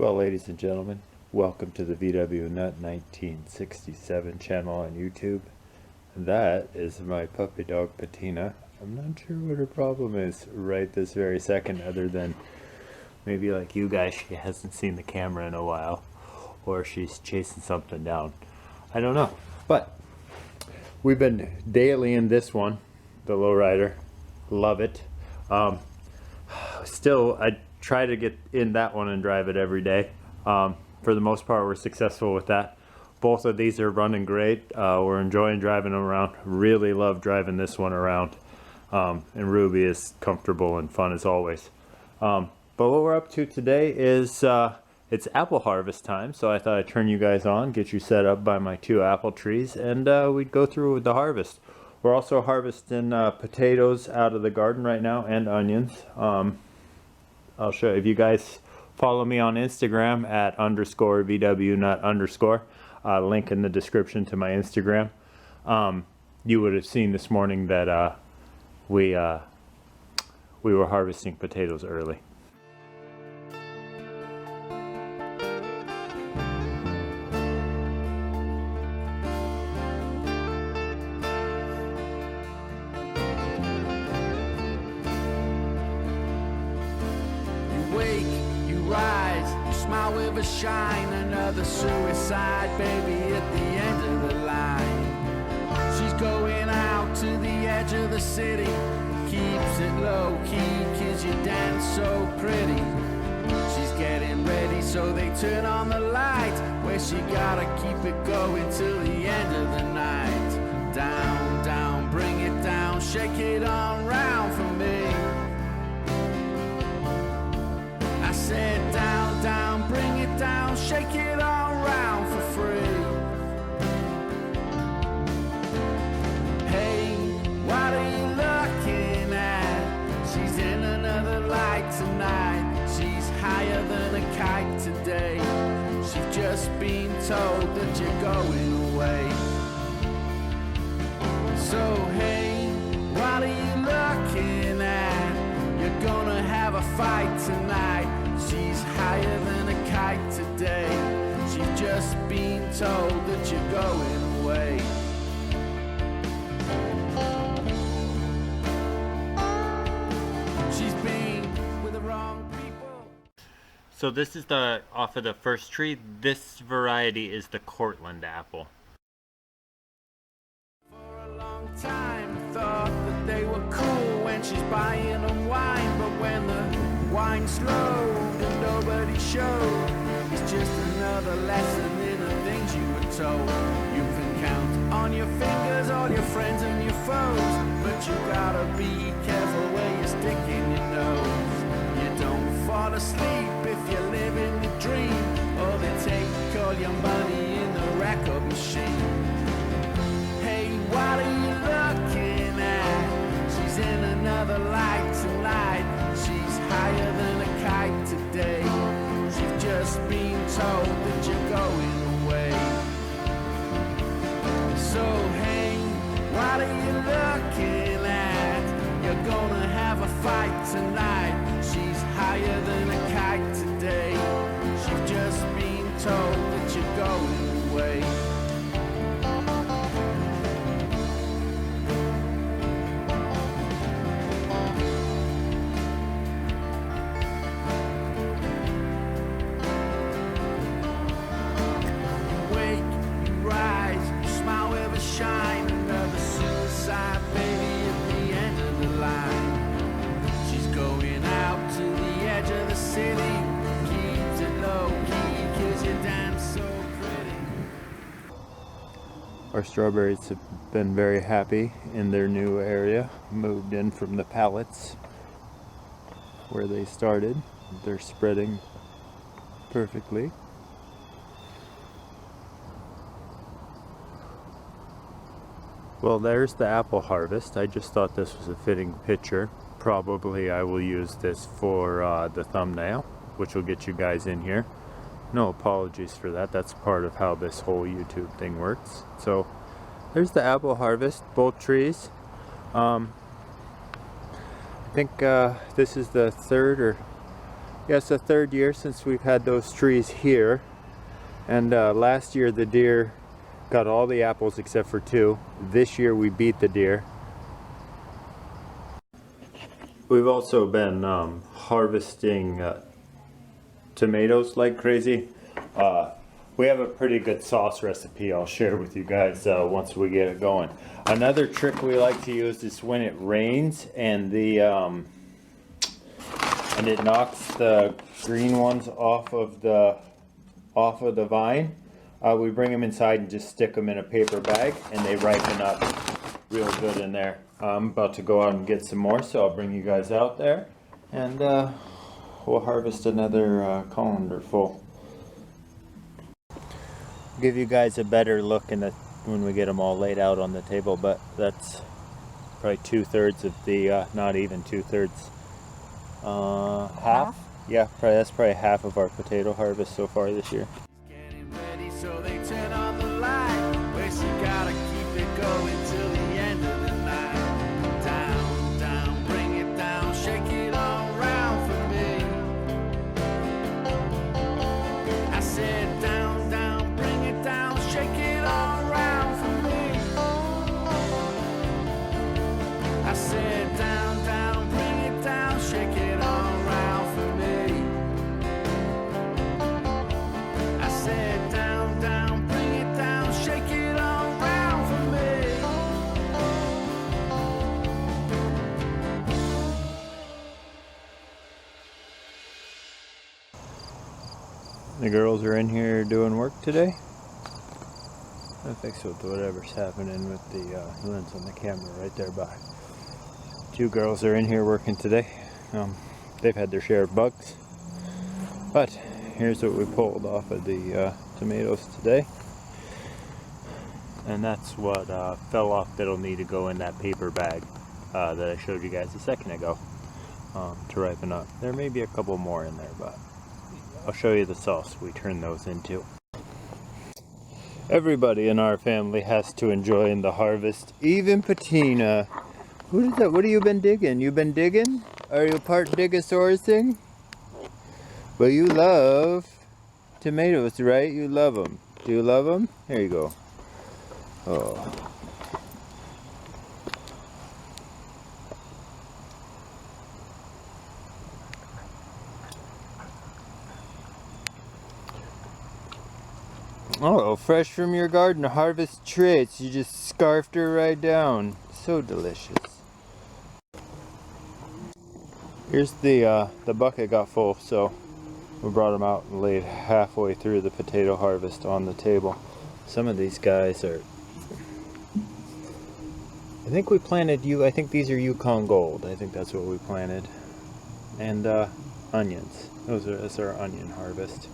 Well, ladies and gentlemen, welcome to the vwnut 1967 channel on YouTube. That is my puppy dog Patina. I'm not sure what her problem is right this very second, other than maybe like you guys, she hasn't seen the camera in a while, or she's chasing something down. I don't know, but we've been daily in this one, the lowrider. Love it. Still, I try to get in that one and drive it every day. For the most part, we're successful with that. Both of these are running great. We're enjoying driving them around. Really love driving this one around. And Ruby is comfortable and fun as always. But what we're up to today is it's apple harvest time, so I thought I'd turn you guys on, get you set up by my 2 apple trees, and we'd go through with the harvest. We're also harvesting potatoes out of the garden right now, and onions. I'll show you. If you guys follow me on Instagram at _vwnut_, link in the description to my Instagram. You would have seen this morning that we were harvesting potatoes early. Smile with a shine, another suicide baby at the end of the line. She's going out to the edge of the city, keeps it low key, kids you dance so pretty. She's getting ready, so they turn on the light, where she gotta keep it going till the end of the night. Down, down, bring it down, shake it on round for me. I said down, down, bring it down, shake it all round for free. Hey, what are you looking at? She's in another light tonight. She's higher than a kite today. She's just been told that you're going away. So hey, what are you looking at? You're gonna have a fight tonight. She's higher than a kite today. She's just been told that you're going away. She's been with the wrong people. So this is the off of the first tree. This variety is the Cortland apple. For a long time thought that they were cool when she's buying them wine, but when the wine slowed and nobody showed, it's just another lesson in the things you were told. You can count on your fingers all your friends and your foes, but you gotta be careful where you're sticking your nose. You don't fall asleep if you're living the dream, or they take all your money in the record machine. Hey, what are you looking at? She's in another light tonight. She's higher than a kite today. She's just been told that you're going away. So hey, what are you looking at? You're gonna have a fight tonight. She's higher than a kite today. She's just been told that you're going away. Shine, another suicide baby at the end of the line. She's going out to the edge of the city, keeps it low key, cause you dance so pretty. Our strawberries have been very happy in their new area, moved in from the pallets where they started. They're spreading perfectly. Well, there's the apple harvest. I just thought this was a fitting picture. Probably I will use this for the thumbnail, which will get you guys in here. No apologies for that. That's part of how this whole YouTube thing works. So there's the apple harvest, both trees. I think this is the third or Yeah, it's the third year since we've had those trees here. And last year the deer got all the apples except for 2. This year we beat the deer. We've also been harvesting tomatoes like crazy. We have a pretty good sauce recipe I'll share with you guys once we get it going. Another trick we like to use is when it rains and it knocks the green ones off of the vine. We bring them inside and just stick them in a paper bag, and they ripen up real good in there. I'm about to go out and get some more, so I'll bring you guys out there, and we'll harvest another colander full. Give you guys a better look when we get them all laid out on the table, but that's probably 2/3 of the, not even 2/3, half? Yeah, that's probably half of our potato harvest so far this year. Getting ready, so they turn on the light. But you gotta keep it going till the end of the night. Down, down, bring it down, shake it all around for me. I said down, down, bring it down, shake it all around for me. I said down, down, bring it down, shake it all around for me. I said down, down, bring it down, shake it all around for me. The girls are in here doing work today. I fix with whatever's happening with the lens on the camera right there by. 2 girls are in here working today. They've had their share of bugs. But here's what we pulled off of the tomatoes today. And that's what fell off that'll need to go in that paper bag that I showed you guys a second ago to ripen up. There may be a couple more in there, but I'll show you the sauce we turn those into. Everybody in our family has to enjoy in the harvest, even Patina. What is that? What have you been digging? You been digging? Are you part Digosaurusing? Well, you love tomatoes, right? You love them. Do you love them? Here you go. Oh. Oh, fresh from your garden, harvest traits. You just scarfed her right down. So delicious. Here's the bucket got full, so we brought them out and laid halfway through the potato harvest on the table. Some of these guys are, I think we planted I think these are Yukon Gold. I think that's what we planted. And onions. That's our onion harvest.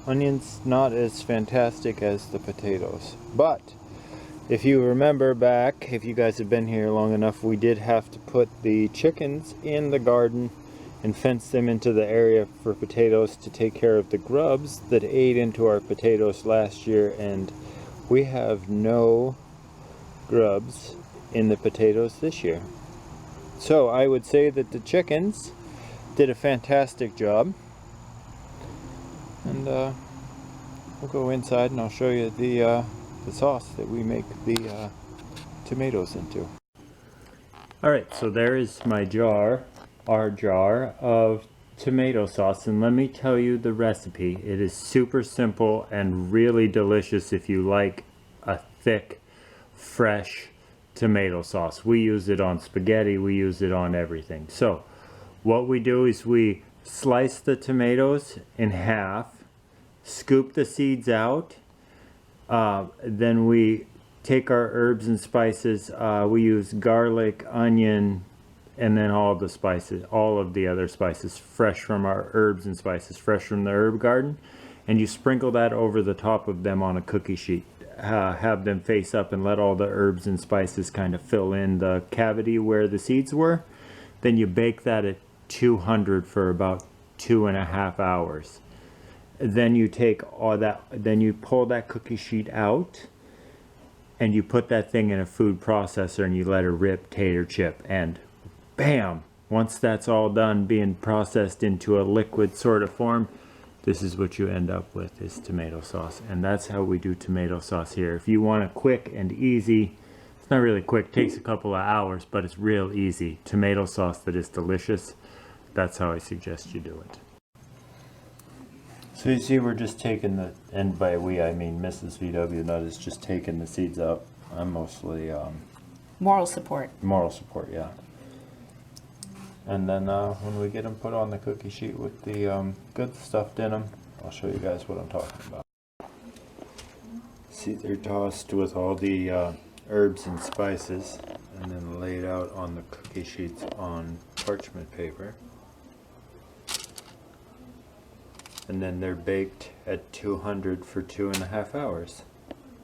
Onions not as fantastic as the potatoes, but if you remember back, if you guys have been here long enough, we did have to put the chickens in the garden and fence them into the area for potatoes to take care of the grubs that ate into our potatoes last year, and we have no grubs in the potatoes this year. So I would say that the chickens did a fantastic job. And we'll go inside and I'll show you the sauce that we make the tomatoes into. Alright, so there is my jar, our jar of tomato sauce, and let me tell you the recipe. It is super simple and really delicious if you like a thick, fresh tomato sauce. We use it on spaghetti, we use it on everything. So what we do is we slice the tomatoes in half, scoop the seeds out, then we take our herbs and spices. We use garlic, onion, and then all of the spices, all of the other spices, fresh from our herbs and spices, fresh from the herb garden, and you sprinkle that over the top of them on a cookie sheet. Have them face up and let all the herbs and spices kind of fill in the cavity where the seeds were. Then you bake that at 200 for about 2.5 hours. Then you take all that, then you pull that cookie sheet out and you put that thing in a food processor and you let it rip tater chip, and bam, Once that's all done being processed into a liquid sort of form, this is what you end up with, is tomato sauce. And that's how we do tomato sauce here. If you want a quick and easy, it's not really quick, takes a couple of hours, but it's real easy tomato sauce that is delicious, that's how I suggest you do it. So you see, we're just taking the, and by we I mean Mrs. vwnut is just taking the seeds out. I'm mostly Moral support. moral support, yeah. And then when we get them put on the cookie sheet with the good stuffed in them, I'll show you guys what I'm talking about. See, they're tossed with all the herbs and spices and then laid out on the cookie sheets on parchment paper. And then they're baked at 200 for 2.5 hours.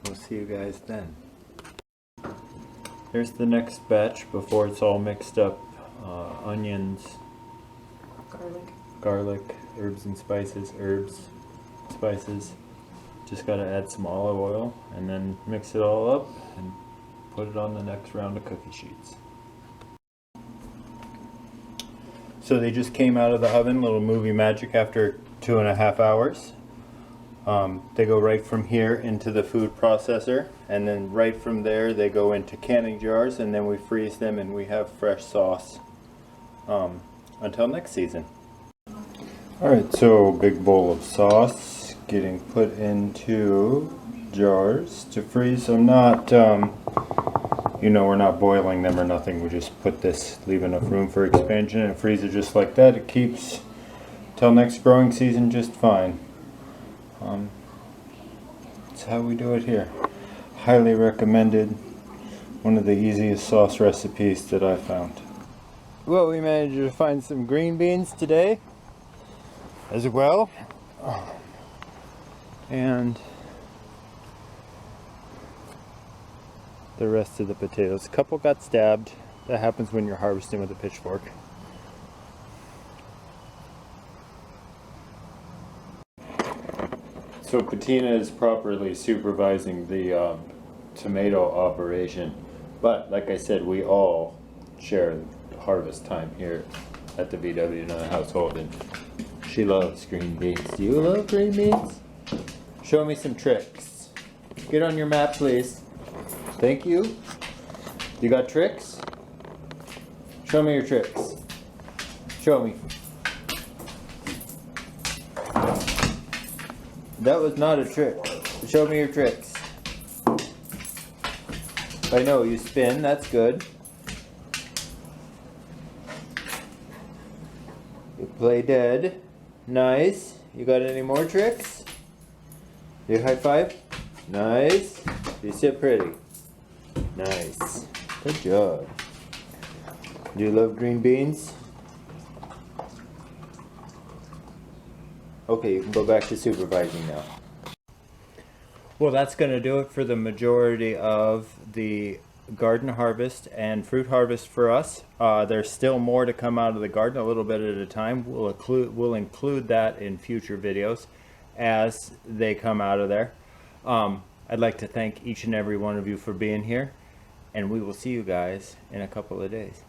We'll see you guys then. Here's the next batch before it's all mixed up. Onions, garlic, herbs and spices, spices. Just gotta add some olive oil and then mix it all up and put it on the next round of cookie sheets. So they just came out of the oven, little movie magic, after 2.5 hours. They go right from here into the food processor, and then right from there they go into canning jars, and then we freeze them and we have fresh sauce until next season. Alright, so big bowl of sauce getting put into jars to freeze. I'm not, you know, we're not boiling them or nothing. We just put this, leave enough room for expansion, and freeze it just like that. It keeps till next growing season just fine. That's how we do it here. Highly recommended. One of the easiest sauce recipes that I found. Well, we managed to find some green beans today as well. And the rest of the potatoes. A couple got stabbed. That happens when you're harvesting with a pitchfork. So Patina is properly supervising the tomato operation, but like I said, we all share harvest time here at the vwnut household, and she loves green beans. Do you love green beans? Show me some tricks. Get on your map, please. Thank you. You got tricks? Show me your tricks. Show me. That was not a trick. Show me your tricks. I know you spin, that's good. You play dead. Nice. You got any more tricks? You high five? Nice. You sit pretty. Nice. Good job. Do you love green beans? Okay, you can go back to supervising now. Well, that's going to do it for the majority of the garden harvest and fruit harvest for us. There's still more to come out of the garden, a little bit at a time. We'll include that in future videos as they come out of there. I'd like to thank each and every one of you for being here, and we will see you guys in a couple of days.